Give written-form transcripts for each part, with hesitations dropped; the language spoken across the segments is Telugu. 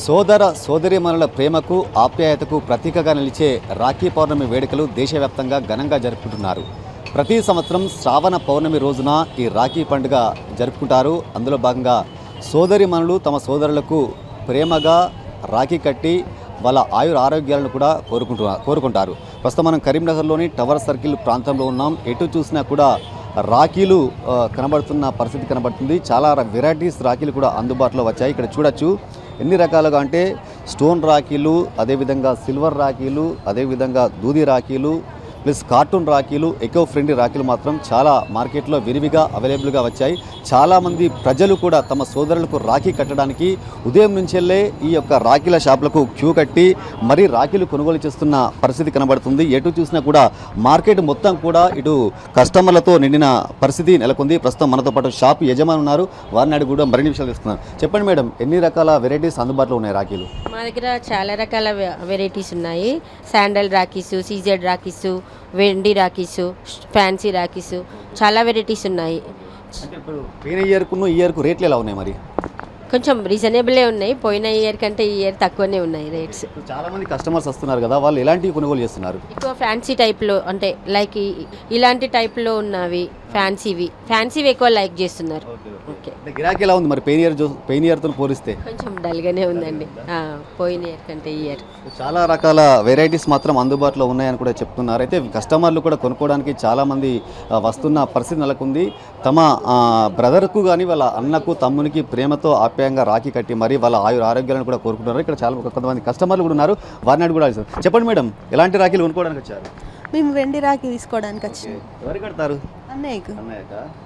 సోదర సోదరీమణుల ప్రేమకు ఆప్యాయతకు ప్రతీకగా నిలిచే రాఖీ పౌర్ణమి వేడుకలు దేశవ్యాప్తంగా ఘనంగా జరుపుకుంటున్నారు. ప్రతి సంవత్సరం శ్రావణ పౌర్ణమి రోజున ఈ రాఖీ పండుగ జరుపుకుంటారు. అందులో భాగంగా సోదరీమణులు తమ సోదరులకు ప్రేమగా రాఖీ కట్టి వాళ్ళ ఆరోగ్యాలను కూడా కోరుకుంటారు. ప్రస్తుతం మనం కరీంనగర్లోని టవర్ సర్కిల్ ప్రాంతంలో ఉన్నాం. ఎటు చూసినా కూడా రాఖీలు కనబడుతున్న పరిస్థితి కనబడుతుంది. చాలా వెరైటీస్ రాఖీలు కూడా అందుబాటులో వచ్చాయి. ఇక్కడ చూడొచ్చు ఎన్ని రకాలుగా అంటే స్టోన్ రాఖీలు, అదేవిధంగా సిల్వర్ రాఖీలు, అదేవిధంగా దూది రాఖీలు, ప్లస్ కార్టూన్ రాఖీలు, ఎకో ఫ్రెండ్లీ రాఖీలు మాత్రం చాలా మార్కెట్లో విరివిగా అవైలబుల్గా వచ్చాయి. చాలామంది ప్రజలు కూడా తమ సోదరులకు రాఖీ కట్టడానికి ఉదయం నుంచెల్లే ఈ యొక్క రాఖీల షాపులకు క్యూ కట్టి మరీ రాఖీలు కొనుగోలు చేస్తున్న పరిస్థితి కనబడుతుంది. ఎటు చూసినా కూడా మార్కెట్ మొత్తం కూడా ఇటు కస్టమర్లతో నిండిన పరిస్థితి నెలకొంది. ప్రస్తుతం మనతో పాటు షాప్ యజమాని ఉన్నారు. వారిని అడిగి కూడా మరిన్ని విషయాలు తెలుసుకున్నారు. చెప్పండి మేడం, ఎన్ని రకాల వెరైటీస్ అందుబాటులో ఉన్నాయి రాఖీలు? మా దగ్గర చాలా రకాల వెరైటీస్ ఉన్నాయి. శాండల్ రాఖీసు, సీజెడ్ రాఖీసు, వెండి రాఖీసు, ఫ్యాన్సీ రాఖీసు, చాలా వెరైటీస్ ఉన్నాయి. అంటే ఇప్పుడు పోయిన ఇయర్కును ఈ ఇయర్కు రేట్లు ఎలా ఉన్నాయి? మరి కొంచెం రీజనబులే ఉన్నాయి. పోయిన ఇయర్ కంటే ఈ ఇయర్ తక్కువనే ఉన్నాయి రేట్స్. చాలా మంది కస్టమర్స్ వస్తున్నారు కదా, వాళ్ళు ఎలాంటివి కొనుగోలు చేస్తున్నారు? ఎక్కువ ఫ్యాన్సీ టైప్లో, అంటే లైక్ ఇలాంటి టైప్లో ఉన్నవి ఫ్యాన్సీవి ఎక్కువ లైక్ చేస్తున్నారు. ఓకే, గిరాకీ ఎలా ఉంది మరి పోయిన ఇయర్తో పోలిస్తే? కొంచెం డల్గానే ఉందండి పోయిన ఇయర్ కంటే ఈ ఇయర్. చాలా రకాల వెరైటీస్ మాత్రం అందుబాటులో ఉన్నాయని కూడా చెప్తున్నారు. అయితే కస్టమర్లు కూడా కొనుక్కోవడానికి చాలామంది వస్తున్న పరిస్థితి నెలకొంది. తమ బ్రదర్కు కానీ వాళ్ళ అన్నకు తమ్మునికి ప్రేమతో ఆప్యాయంగా రాఖీ కట్టి మరి వాళ్ళ ఆరోగ్యాలను కూడా కోరుకుంటున్నారు. ఇక్కడ చాలా కొంతమంది కస్టమర్లు కూడా ఉన్నారు. వారిని కూడా చెప్పండి మేడం, ఎలాంటి రాఖీలు కొనుక్కోవడానికి వచ్చారు? మేము వెండి రాఖీ తీసుకోవడానికి వచ్చినాం. ఎవరు కడతారు? అన్నయ్యకు.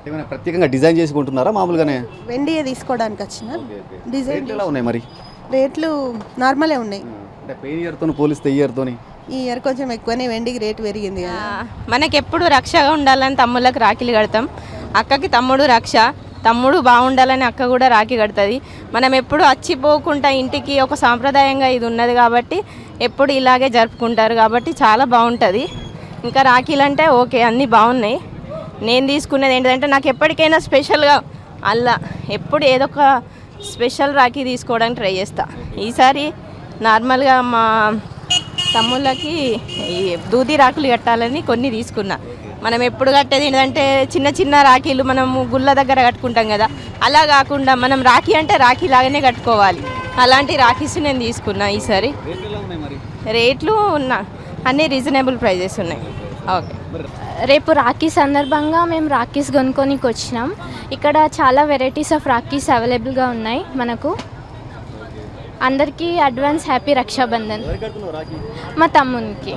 ఏమైనా ప్రత్యేకంగా డిజైన్ చేసుకుంటున్నారా మామూలుగానే? వెండి తీసుకోవడానికి వచ్చిన. డిజైన్ ఎలా ఉన్నాయి మరి? రేట్లు నార్మలే ఉన్నాయి. అంటే పోయిన ఇయర్తో పోలిస్తే ఈ ఇయర్తోని ఈ ఇయర్ కొంచెం ఎక్కువనే వెండికి రేటు పెరిగింది కదా. మనకి ఎప్పుడు రక్షగా ఉండాలని తమ్ముళ్ళకి రాఖీలు కడతాం. అక్కకి తమ్ముడు రక్ష, తమ్ముడు బాగుండాలని అక్క కూడా రాఖీ కడుతుంది. మనం ఎప్పుడు వచ్చిపోకుండా ఇంటికి ఒక సాంప్రదాయంగా ఇది ఉన్నది కాబట్టి ఎప్పుడు ఇలాగే జరుపుకుంటారు కాబట్టి చాలా బాగుంటుంది. ఇంకా రాఖీలు అంటే ఓకే, అన్నీ బాగున్నాయి. నేను తీసుకునేది ఏంటంటే నాకు ఎప్పటికైనా స్పెషల్గా అలా ఎప్పుడు ఏదో ఒక స్పెషల్ రాఖీ తీసుకోవడానికి ట్రై చేస్తా. ఈసారి నార్మల్గా మా తమ్ముళ్ళకి ఈ దూది రాఖీలు కట్టాలని కొన్ని తీసుకున్నా. మనం ఎప్పుడు కట్టేది ఏంటంటే చిన్న చిన్న రాఖీలు మనము గుళ్ళ దగ్గర కట్టుకుంటాం కదా, అలా కాకుండా మనం రాఖీ అంటే రాఖీ లాగానే కట్టుకోవాలి. అలాంటి రాఖీస్ నేను తీసుకున్నా. ఈసారి రేట్లు అన్నీ రీజనబుల్ ప్రైజెస్ ఉన్నాయి. ఓకే, రేపు రాఖీ సందర్భంగా మేము రాఖీస్ కొనుక్కోనికి వచ్చినాం. ఇక్కడ చాలా వెరైటీస్ ఆఫ్ రాఖీస్ అవైలబుల్గా ఉన్నాయి మనకు. అందరికీ అడ్వాన్స్ హ్యాపీ రక్షాబంధన్. మా తమ్మునికి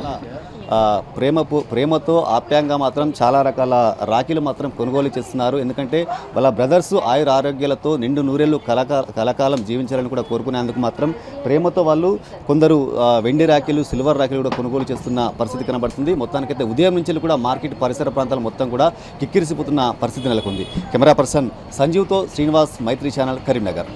ప్రేమతో ఆప్యాయంగా మాత్రం చాలా రకాల రాఖీలు మాత్రం కొనుగోలు చేస్తున్నారు. ఎందుకంటే వాళ్ళ బ్రదర్స్ ఆరోగ్యాలతో నిండు నూరేళ్ళు కలకాలం జీవించాలని కూడా కోరుకునేందుకు మాత్రం ప్రేమతో వాళ్ళు కొందరు వెండి రాఖీలు, సిల్వర్ రాఖీలు కూడా కొనుగోలు చేస్తున్న పరిస్థితి కనబడుతుంది. మొత్తానికైతే ఉదయం నుంచి కూడా మార్కెట్ పరిసర ప్రాంతాలు మొత్తం కూడా కిక్కిరిసిపోతున్న పరిస్థితి నెలకొంది. కెమెరా పర్సన్ సంజీవ్తో శ్రీనివాస్, మైత్రి ఛానల్, కరీంనగర్.